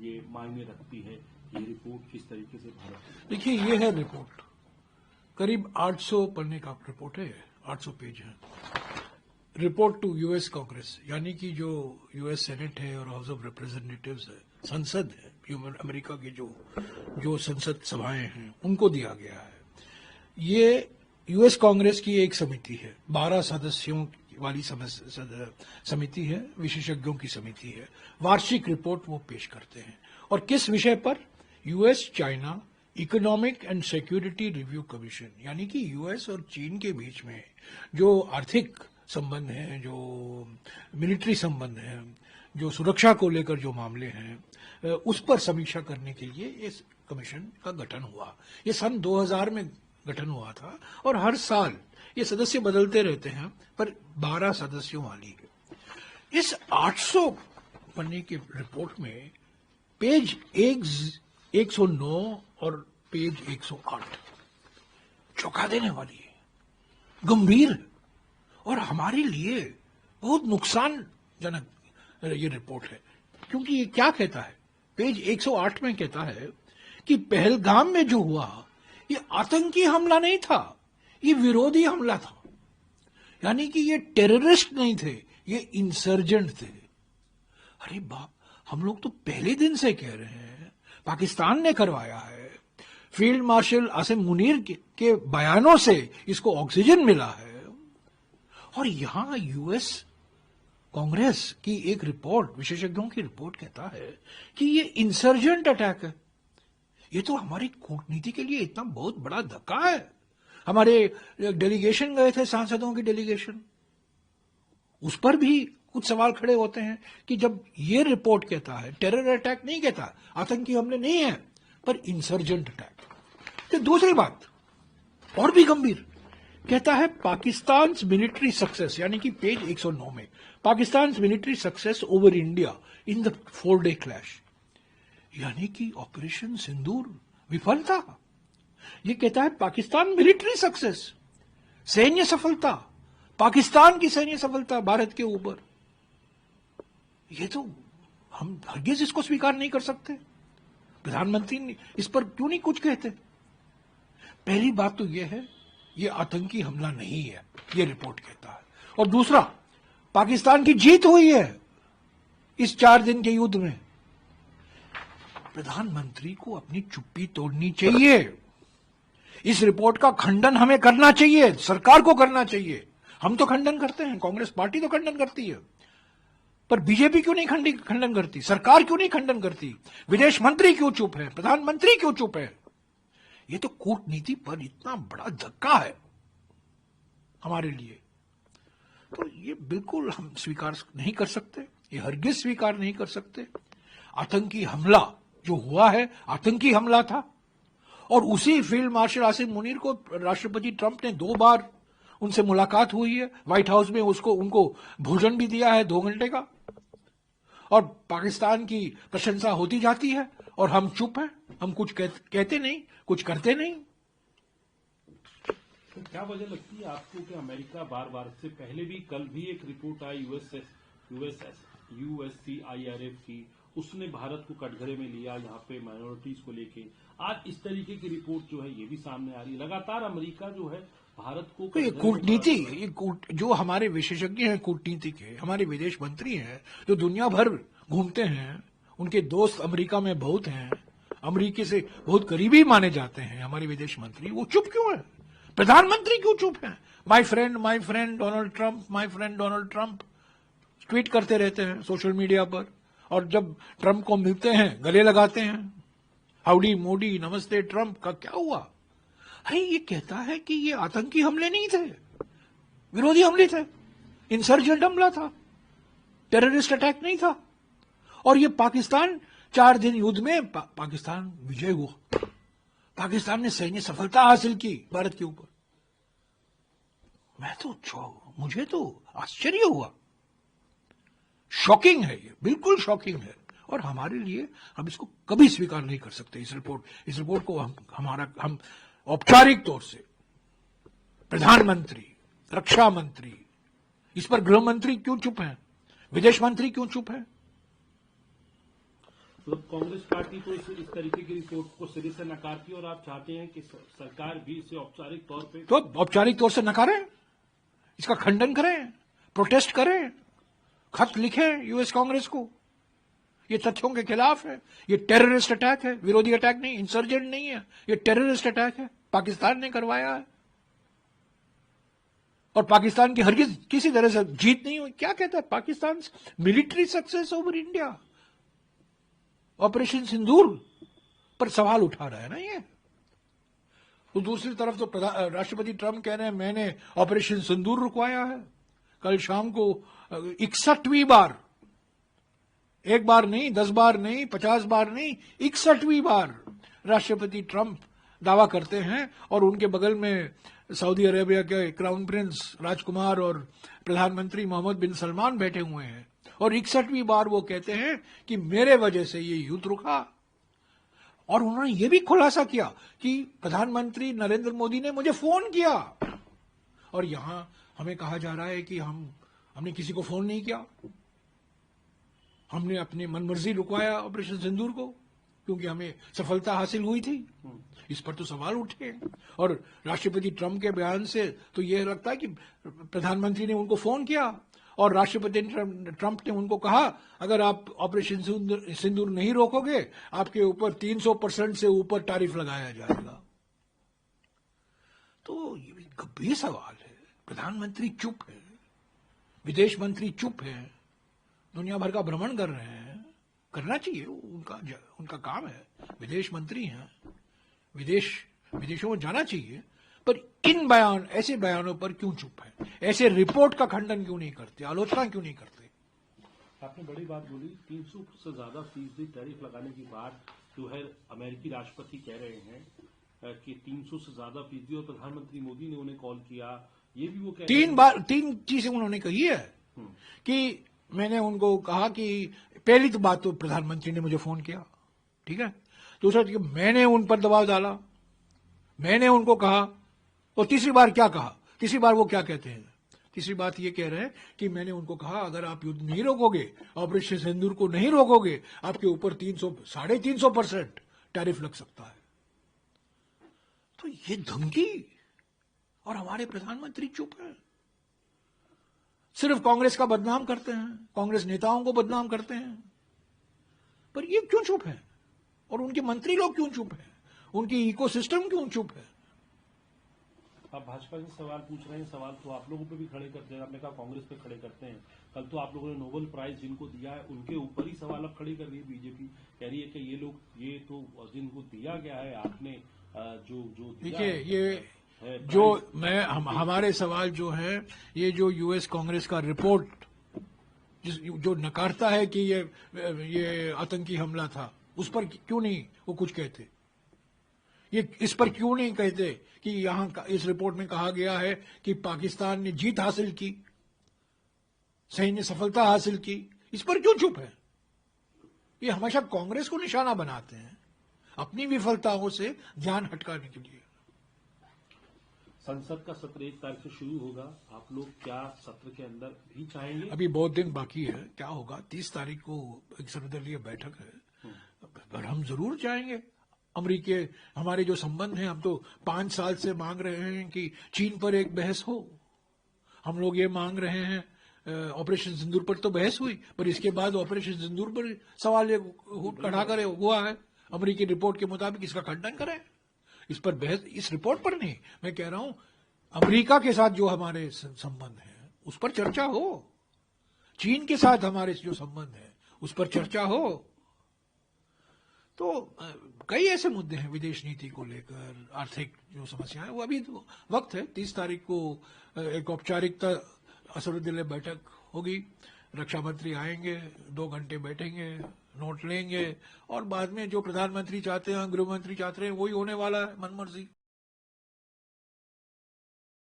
ये मायने रखती है? ये रिपोर्ट किस तरीके से भारत? देखिए, ये है रिपोर्ट, करीब 800 पन्ने का रिपोर्ट है, 800 पेज है। रिपोर्ट टू यूएस कांग्रेस, यानी कि जो यूएस सेनेट है और हाउस ऑफ रिप्रेजेंटेटिव्स है, संसद है, ह्यूमन अमेरिका की जो संसद सभाएं हैं, उनको दिया गया है। ये यूएस कांग्रेस की एक समिति है, 12 सदस्यों वाली समिति है, विशेषज्ञों की समिति है। वार्षिक रिपोर्ट वो पेश करते हैं। और किस विषय पर? US China economic and security review commission, यानी कि यूएस और चीन के बीच में जो आर्थिक संबंध हैं, जो मिलिट्री संबंध हैं, जो सुरक्षा को लेकर जो मामले हैं, उस पर समीक्षा करने के लिए इस कमीशन का गठन हुआ। ये सन 2000 में गठन हुआ था और हर साल ये सदस्य बदलते रहते हैं, पर 12 सदस्यों वाली है। इस 800 पन्ने की रिपोर्ट में पेज 109 और पेज 108 चौंका देने वाली है, गंभीर है और हमारे लिए बहुत नुकसानजनक ये रिपोर्ट है। क्योंकि ये क्या कहता है? पेज 108 में कहता है कि पहलगाम में जो हुआ ये आतंकी हमला नहीं था, ये विरोधी हमला था। यानी कि ये टेररिस्ट नहीं थे, ये इंसर्जेंट थे। अरे बाप, हम लोग तो पहले दिन से कह रहे हैं, पाकिस्तान ने करवाया है। फील्ड मार्शल आसिम मुनीर के बयानों से इसको ऑक्सीजन मिला है। और यहां यूएस कांग्रेस की एक रिपोर्ट, विशेषज्ञों की रिपोर्ट कहता है कि ये इंसर्जेंट अटैक है। ये तो हमारी कूटनीति के लिए इतना बहुत बड़ा धक्का है। हमारे डेलीगेशन गए थे, सांसदों की डेलीगेशन, उस पर भी कुछ सवाल खड़े होते हैं कि जब ये रिपोर्ट कहता है, टेरर अटैक नहीं कहता, आतंकी हमले नहीं है, पर इंसर्जेंट अटैक। तो दूसरी बात और भी गंभीर, कहता है पाकिस्तान मिलिट्री सक्सेस, यानी कि पेज 109 में, Pakistan military success over India in the 4-डे क्लैश, यानी कि ऑपरेशन सिंदूर विफल था। ये कहता है पाकिस्तान मिलिट्री सक्सेस, सैन्य सफलता, पाकिस्तान की सैन्य सफलता भारत के ऊपर। ये तो हम हरगिज इसको स्वीकार नहीं कर सकते। प्रधानमंत्री इस पर क्यों नहीं कुछ कहते? पहली बात तो यह है, ये आतंकी हमला नहीं है, ये रिपोर्ट कहता है। और दूसरा, पाकिस्तान की जीत हुई है इस 4 दिन के युद्ध में। प्रधानमंत्री को अपनी चुप्पी तोड़नी चाहिए। इस रिपोर्ट का खंडन हमें करना चाहिए, सरकार को करना चाहिए। हम तो खंडन करते हैं, कांग्रेस पार्टी तो खंडन करती है, पर बीजेपी क्यों नहीं खंडन करती? सरकार क्यों नहीं खंडन करती? विदेश मंत्री क्यों चुप है? प्रधानमंत्री क्यों चुप है? ये तो कूटनीति पर इतना बड़ा धक्का है हमारे लिए। तो ये बिल्कुल हम स्वीकार नहीं कर सकते, ये हरगिज स्वीकार नहीं कर सकते। आतंकी हमला जो हुआ है, आतंकी हमला था। और उसी फील्ड मार्शल आसिम मुनीर को राष्ट्रपति ट्रंप ने 2 बार उनसे मुलाकात हुई है, व्हाइट हाउस में उनको भोजन भी दिया है 2 घंटे का। और पाकिस्तान की प्रशंसा होती जाती है और हम चुप हैं, हम कुछ कहते नहीं, कुछ करते नहीं। तो क्या वजह लगती है आपको कि अमेरिका बार बार, से पहले भी, कल भी एक रिपोर्ट आई USCIRF की, उसने भारत को कटघरे में लिया, यहाँ पे माइनॉरिटीज को लेके। आज इस तरीके की रिपोर्ट जो है ये भी सामने आ रही है। लगातार अमेरिका जो है भारत को, तो ये कूटनीति, जो हमारे विशेषज्ञ हैं कूटनीति के, हमारे विदेश मंत्री हैं जो दुनिया भर घूमते हैं, उनके दोस्त अमेरिका में बहुत हैं, अमेरिका से बहुत करीबी माने जाते हैं हमारे विदेश मंत्री, वो चुप क्यों है? प्रधानमंत्री क्यों चुप है? My friend Donald Trump, my friend Donald Trump tweet करते रहते हैं सोशल मीडिया पर, और जब ट्रंप को मिलते हैं गले लगाते हैं, हाउडी मोदी, नमस्ते ट्रंप का क्या हुआ? अरे ये कहता है कि ये आतंकी हमले नहीं थे, विरोधी हमले थे, इंसर्जेंट हमला था, टेररिस्ट अटैक नहीं था। और ये पाकिस्तान 4 दिन युद्ध में पाकिस्तान विजय हुआ, पाकिस्तान ने सैन्य सफलता हासिल की भारत के ऊपर। मुझे तो आश्चर्य हुआ, शॉकिंग है, ये बिल्कुल शॉकिंग है। और हमारे लिए हम इसको कभी स्वीकार नहीं कर सकते। इस रिपोर्ट को हम औपचारिक तौर से, प्रधानमंत्री, रक्षा मंत्री, इस पर गृह मंत्री क्यों चुप हैं? विदेश मंत्री क्यों चुप हैं? तो कांग्रेस पार्टी तो इस तरीके की रिपोर्ट को सिरे से नकारती है और आप चाहते हैं कि सरकार भी इसे औपचारिक तौर पे तो औपचारिक तौर से नकारें, इसका खंडन करें, प्रोटेस्ट करें, खत लिखें यूएस कांग्रेस को। ये तथ्यों के खिलाफ है, ये टेररिस्ट अटैक है, विरोधी अटैक नहीं, इंसर्जेंट नहीं है, ये टेररिस्ट अटैक है, पाकिस्तान ने करवाया है और पाकिस्तान की हरगिज किसी तरह से जीत नहीं हुई। क्या कहता है Pakistan military success over India, operation Sindoor पर सवाल उठा रहा है ना ये। तो दूसरी तरफ तो राष्ट्रपति ट्रंप कह रहे हैं मैंने ऑपरेशन सिंदूर रुकवाया है। कल शाम को 61वीं बार, एक बार नहीं, 10 बार नहीं, 50 बार नहीं, 61वीं बार राष्ट्रपति ट्रंप दावा करते हैं और उनके बगल में सऊदी अरेबिया के क्राउन प्रिंस राजकुमार और प्रधानमंत्री मोहम्मद बिन सलमान बैठे हुए हैं और 61वीं बार वो कहते हैं कि मेरे वजह से ये युद्ध रुका। और उन्होंने ये भी खुलासा किया कि प्रधानमंत्री नरेंद्र मोदी ने मुझे फोन किया और यहां हमें कहा जा रहा है कि हमने किसी को फोन नहीं किया, हमने अपनी मनमर्जी रुकवाया ऑपरेशन सिंदूर को क्योंकि हमें सफलता हासिल हुई थी। इस पर तो सवाल उठे और राष्ट्रपति ट्रंप के बयान से तो यह लगता है कि प्रधानमंत्री ने उनको फोन किया और राष्ट्रपति ट्रंप ने उनको कहा अगर आप ऑपरेशन सिंदूर नहीं रोकोगे आपके ऊपर 300% से ऊपर टैरिफ लगाया जाएगा। तो ये गंभीर सवाल है। प्रधानमंत्री चुप है, विदेश मंत्री चुप है, दुनिया भर का भ्रमण कर रहे हैं, करना चाहिए, उनका काम है, विदेश मंत्री हैं, विदेशों में जाना चाहिए, पर इन ऐसे बयानों पर क्यों चुप है, ऐसे रिपोर्ट का खंडन क्यों नहीं करते, आलोचना क्यों नहीं करते। आपने बड़ी बात बोली, 300 से ज्यादा फीसदी टैरिफ लगाने की बात जो है अमेरिकी राष्ट्रपति कह रहे हैं कि 300 से ज्यादा फीसदी, और प्रधानमंत्री मोदी ने उन्हें कॉल किया, ये भी वो कह रहे हैं। 3 चीजें उन्होंने कही है कि मैंने उनको कहा कि पहली तो बात तो प्रधानमंत्री ने मुझे फोन किया, ठीक है, दूसरा कि मैंने उन पर दबाव डाला, मैंने उनको कहा, और तीसरी बार क्या कहा, तीसरी बार वो क्या कहते हैं, तीसरी बात ये कह रहे हैं कि मैंने उनको कहा अगर आप युद्ध नहीं रोकोगे, ऑपरेशन सिंदूर को नहीं रोकोगे, आपके ऊपर 300-350% टैरिफ लग सकता है। तो ये धमकी, और हमारे प्रधानमंत्री चुप है, सिर्फ कांग्रेस का बदनाम करते हैं, कांग्रेस नेताओं को बदनाम करते हैं, पर ये क्यों चुप है, और उनके मंत्री लोग क्यों चुप हैं, उनकी इकोसिस्टम क्यों चुप है। आप भाजपा से सवाल पूछ रहे हैं, सवाल तो आप लोगों पे भी खड़े करते हैं, आपने कहा कांग्रेस पे खड़े करते हैं, कल तो आप लोगों ने नोबेल प्राइज जिनको दिया है उनके ऊपर ही सवाल अब खड़े कर रही है बीजेपी, कह रही है कि ये लोग, ये तो जिनको दिया गया है आपने जो दिया, देखिए ये जो हमारे सवाल जो है, ये जो यूएस कांग्रेस का रिपोर्ट जो नकारता है कि ये आतंकी हमला था, उस पर क्यों नहीं वो कुछ कहते, ये इस पर क्यों नहीं कहते कि यहां इस रिपोर्ट में कहा गया है कि पाकिस्तान ने जीत हासिल की, सैन्य सफलता हासिल की, इस पर क्यों चुप है। ये हमेशा कांग्रेस को निशाना बनाते हैं अपनी विफलताओं से ध्यान हटकाने के लिए। संसद का सत्र 1 तारीख से शुरू होगा, आप लोग क्या सत्र के अंदर भी चाहेंगे? अभी बहुत दिन बाकी है, क्या होगा, 30 तारीख को एक सर्वदलीय बैठक है, पर हम जरूर चाहेंगे। अमेरिकी हमारे जो संबंध हैं, हम तो 5 साल से मांग रहे हैं कि चीन पर एक बहस हो, हम लोग ये मांग रहे हैं, ऑपरेशन सिंदूर पर तो बहस हुई, पर इसके बाद ऑपरेशन सिंदूर पर सवाल खड़ा करे हुआ है, अमेरिकी रिपोर्ट के मुताबिक इसका खंडन करें, इस पर बहस, इस रिपोर्ट पर नहीं, मैं कह रहा हूं अमेरिका के साथ जो हमारे संबंध है उस पर चर्चा हो, चीन के साथ हमारे जो संबंध है उस पर चर्चा हो। तो कई ऐसे मुद्दे हैं विदेश नीति को लेकर, आर्थिक जो समस्याएं, वो अभी तो वक्त है, 30 तारीख को एक औपचारिकता सर्वदलीय बैठक होगी, रक्षा मंत्री आएंगे, 2 घंटे बैठेंगे, नोट लेंगे, और बाद में जो प्रधानमंत्री चाहते हैं, गृह मंत्री चाहते हैं, वही होने वाला है, मनमर्जी।